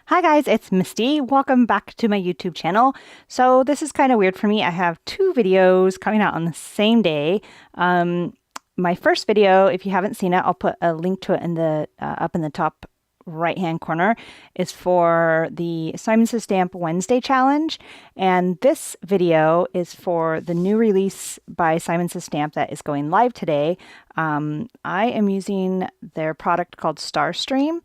Hi guys, it's Misty. Welcome back to my YouTube channel. So this is kind of weird for me. I have two videos coming out on the same day. My first video, if you haven't seen it, I'll put a link to it in the up in the top right hand corner, is for the Simon Says Stamp Wednesday challenge. And this video is for the new release by Simon Says Stamp that is going live today. I am using their product called Starstream.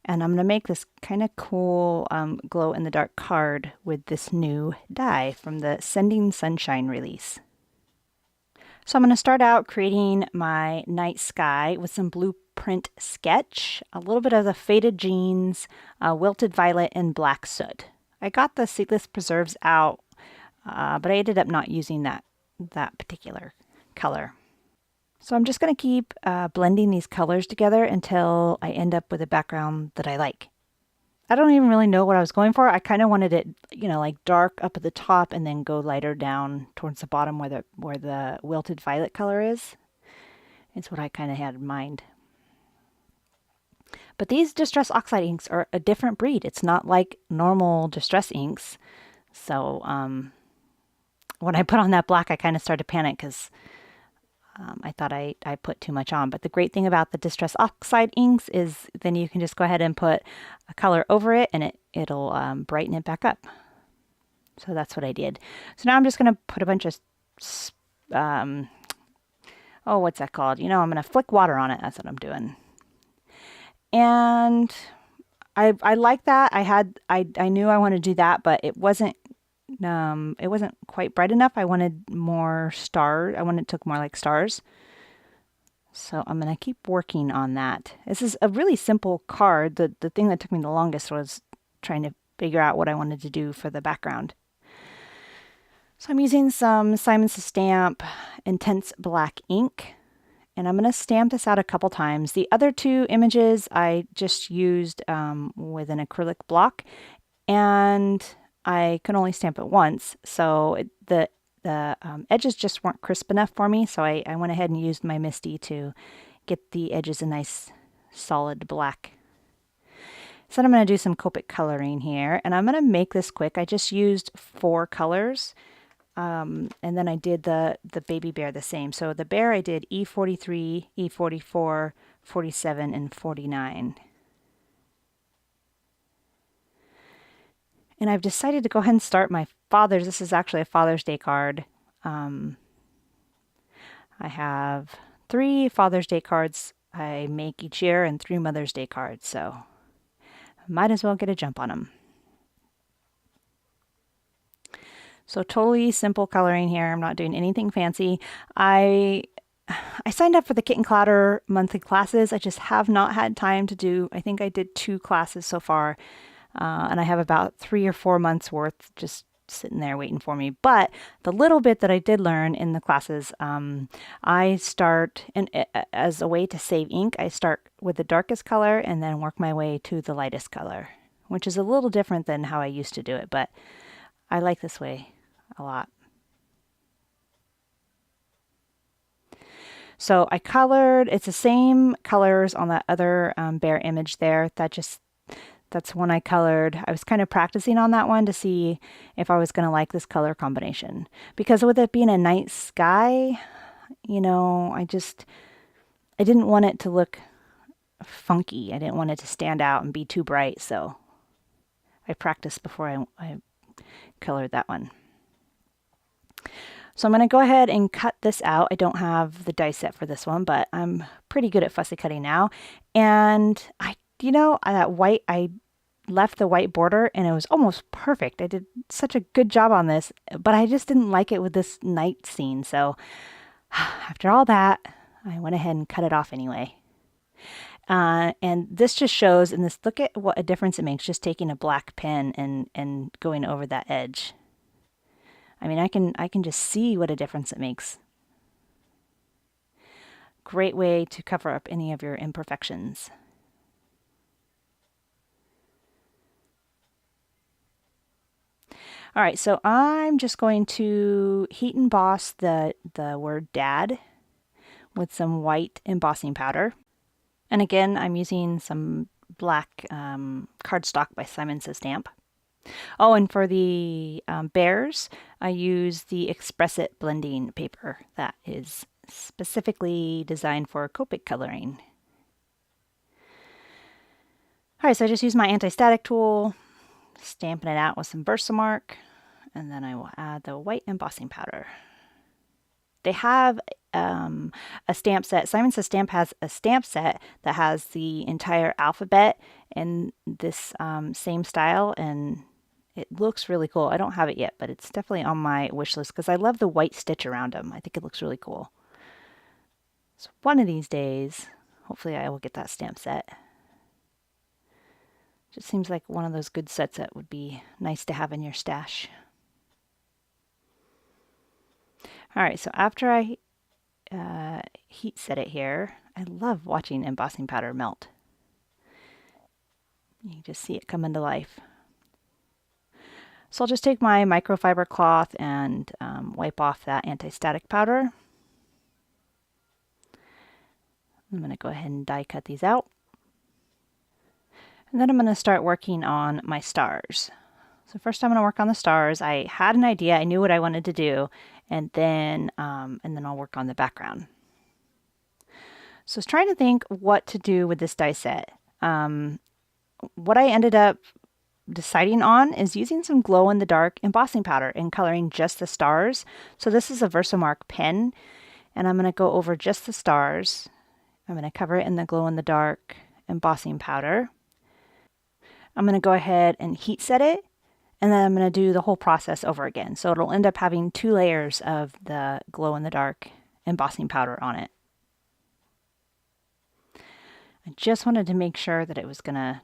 And I'm going to make this kind of cool glow-in-the-dark card with this new die from the Sending Sunshine release. So I'm going to start out creating my night sky with some blueprint sketch, a little bit of the Faded Jeans, Wilted Violet, and Black Soot. I got the Seedless Preserves out, but I ended up not using that particular color. So I'm just going to keep blending these colors together until I end up with a background that I like. I don't even really know what I was going for. I kind of wanted it, like dark up at the top and then go lighter down towards the bottom where the wilted violet color is. It's what I kind of had in mind. But these Distress Oxide inks are a different breed. It's not like normal Distress inks. So when I put on that black, I kind of started to panic because I thought I put too much on. But the great thing about the Distress Oxide inks is then you can just go ahead and put a color over it and it'll brighten it back up. So that's what I did. So now I'm just going to put a bunch of, what's that called? I'm going to flick water on it. That's what I'm doing. And I like that. I knew I wanted to do that, but it wasn't quite bright enough. I wanted more stars. I wanted it to look more like stars. So I'm going to keep working on that. This is a really simple card. The thing that took me the longest was trying to figure out what I wanted to do for the background. So I'm using some Simon Says Stamp Intense Black ink. And I'm going to stamp this out a couple times. The other two images I just used with an acrylic block. And I could only stamp it once, so the edges just weren't crisp enough for me, so I went ahead and used my Misty to get the edges a nice solid black. So then I'm going to do some Copic coloring here, and I'm going to make this quick. I just used 4 colors, and then I did the baby bear the same. So the bear I did E43, E44, 47, and 49. And I've decided to go ahead and start my father's. This is actually a Father's Day card. I have 3 Father's Day cards I make each year and 3 Mother's Day cards. So might as well get a jump on them. So totally simple coloring here. I'm not doing anything fancy. I signed up for the Kit and Clatter monthly classes. I just have not had time to do. I think I did 2 classes so far. And I have about 3 or 4 months worth just sitting there waiting for me. But the little bit that I did learn in the classes, I start, and as a way to save ink, I start with the darkest color and then work my way to the lightest color, which is a little different than how I used to do it, but I like this way a lot. So I colored, it's the same colors on that other bear image there. That's one I colored. I was kind of practicing on that one to see if I was going to like this color combination. Because with it being a night sky, I didn't want it to look funky. I didn't want it to stand out and be too bright. So I practiced before I colored that one. So I'm going to go ahead and cut this out. I don't have the die set for this one, but I'm pretty good at fussy cutting now. And that white, I left the white border and it was almost perfect. I did such a good job on this, but I just didn't like it with this night scene. So after all that, I went ahead and cut it off anyway. And this just shows, and look at what a difference it makes just taking a black pen and going over that edge. I mean, I can just see what a difference it makes. Great way to cover up any of your imperfections. All right, so I'm just going to heat emboss the word dad with some white embossing powder. And again, I'm using some black cardstock by Simon Says Stamp. Oh, and for the bears, I use the Express It blending paper that is specifically designed for Copic coloring. All right, so I just use my anti-static tool, stamping it out with some Versamark, and then I will add the white embossing powder. They have a stamp set. Simon Says Stamp has a stamp set that has the entire alphabet in this same style, and it looks really cool. I don't have it yet, but it's definitely on my wish list because I love the white stitch around them. I think it looks really cool. So one of these days, hopefully I will get that stamp set. Just seems like one of those good sets that would be nice to have in your stash. All right, so after I heat set it here, I love watching embossing powder melt. You can just see it come into life. So I'll just take my microfiber cloth and wipe off that anti-static powder. I'm going to go ahead and die cut these out. And then I'm going to start working on my stars. So first I'm going to work on the stars. I had an idea, I knew what I wanted to do, and then I'll work on the background. So I was trying to think what to do with this die set. What I ended up deciding on is using some glow-in-the-dark embossing powder and coloring just the stars. So this is a Versamark pen, and I'm going to go over just the stars. I'm going to cover it in the glow-in-the-dark embossing powder. I'm going to go ahead and heat set it, and then I'm going to do the whole process over again. So it'll end up having 2 layers of the glow-in-the-dark embossing powder on it. I just wanted to make sure that it was going to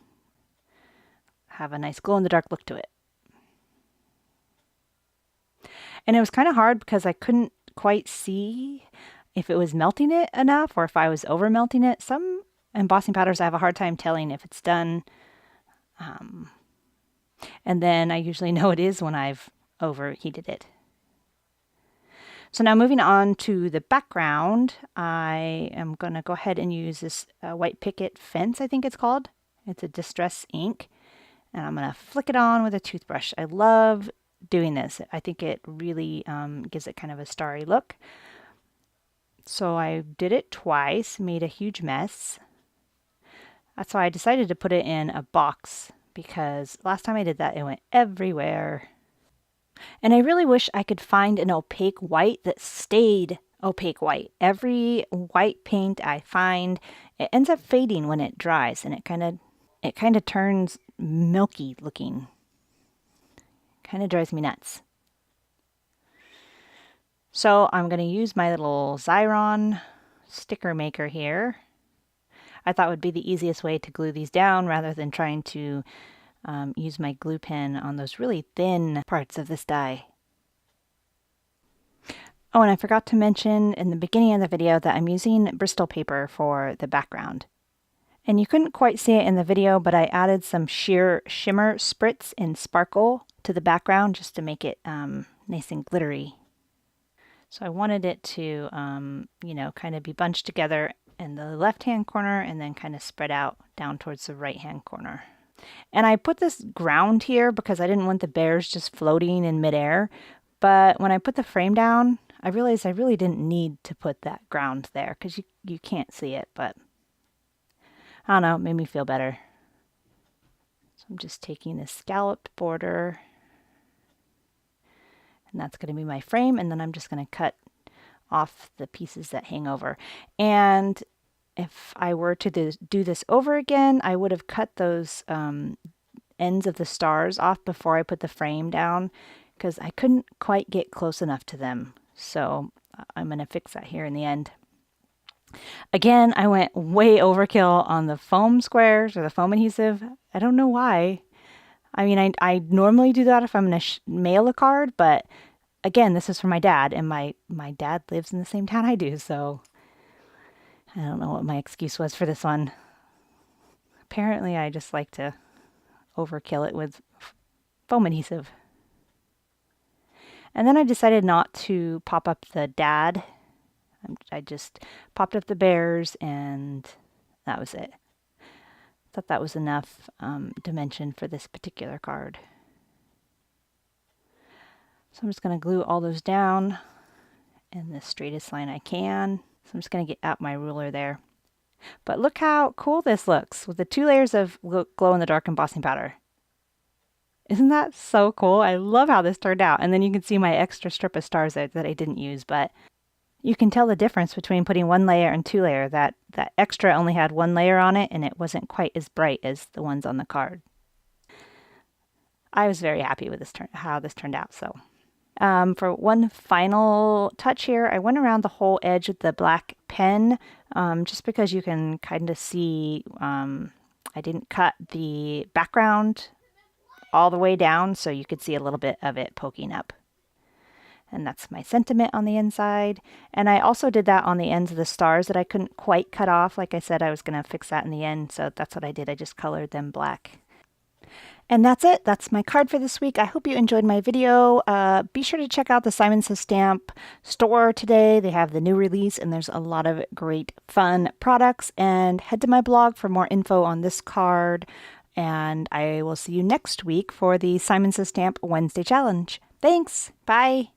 have a nice glow-in-the-dark look to it. And it was kind of hard because I couldn't quite see if it was melting it enough or if I was over melting it. Some embossing powders I have a hard time telling if it's done. And then I usually know it is when I've overheated it. So now moving on to the background, I am going to go ahead and use this white picket fence, I think it's called. It's a distress ink. And I'm going to flick it on with a toothbrush. I love doing this. I think it really gives it kind of a starry look. So I did it twice, made a huge mess. That's why I decided to put it in a box, because last time I did that, it went everywhere. And I really wish I could find an opaque white that stayed opaque white. Every white paint I find, it ends up fading when it dries, and it kind of turns milky looking. Kind of drives me nuts. So I'm going to use my little Xyron sticker maker here. I thought it would be the easiest way to glue these down rather than trying to use my glue pen on those really thin parts of this die. Oh, and I forgot to mention in the beginning of the video that I'm using Bristol paper for the background. And you couldn't quite see it in the video, but I added some sheer shimmer spritz and sparkle to the background just to make it nice and glittery. So I wanted it to, you know, kind of be bunched together in the left-hand corner and then kind of spread out down towards the right-hand corner. And I put this ground here because I didn't want the bears just floating in midair. But when I put the frame down, I realized I really didn't need to put that ground there because you can't see it, but I don't know, it made me feel better. So I'm just taking this scalloped border, and that's going to be my frame, and then I'm just going to cut off the pieces that hang over. And if I were to do this over again, I would have cut those ends of the stars off before I put the frame down because I couldn't quite get close enough to them. So I'm going to fix that here in the end. Again, I went way overkill on the foam squares or the foam adhesive. I don't know why. I mean, I normally do that if I'm going to mail a card, but again, this is for my dad, and my dad lives in the same town I do, so I don't know what my excuse was for this one. Apparently, I just like to overkill it with foam adhesive. And then I decided not to pop up the dad. I just popped up the bears, and that was it. Thought that was enough dimension for this particular card. So I'm just going to glue all those down in the straightest line I can. So I'm just going to get out my ruler there. But look how cool this looks with the 2 layers of glow-in-the-dark embossing powder. Isn't that so cool? I love how this turned out. And then you can see my extra strip of stars that I didn't use, but you can tell the difference between putting 1 layer and 2 layer. That extra only had 1 layer on it, and it wasn't quite as bright as the ones on the card. I was very happy with this how this turned out. So for one final touch here, I went around the whole edge with the black pen, just because you can kind of see, I didn't cut the background all the way down, so you could see a little bit of it poking up. And that's my sentiment on the inside. And I also did that on the ends of the stars that I couldn't quite cut off. Like I said, I was going to fix that in the end, so that's what I did. I just colored them black. And that's it. That's my card for this week. I hope you enjoyed my video. Be sure to check out the Simon Says Stamp store today. They have the new release and there's a lot of great fun products. And head to my blog for more info on this card. And I will see you next week for the Simon Says Stamp Wednesday Challenge. Thanks. Bye.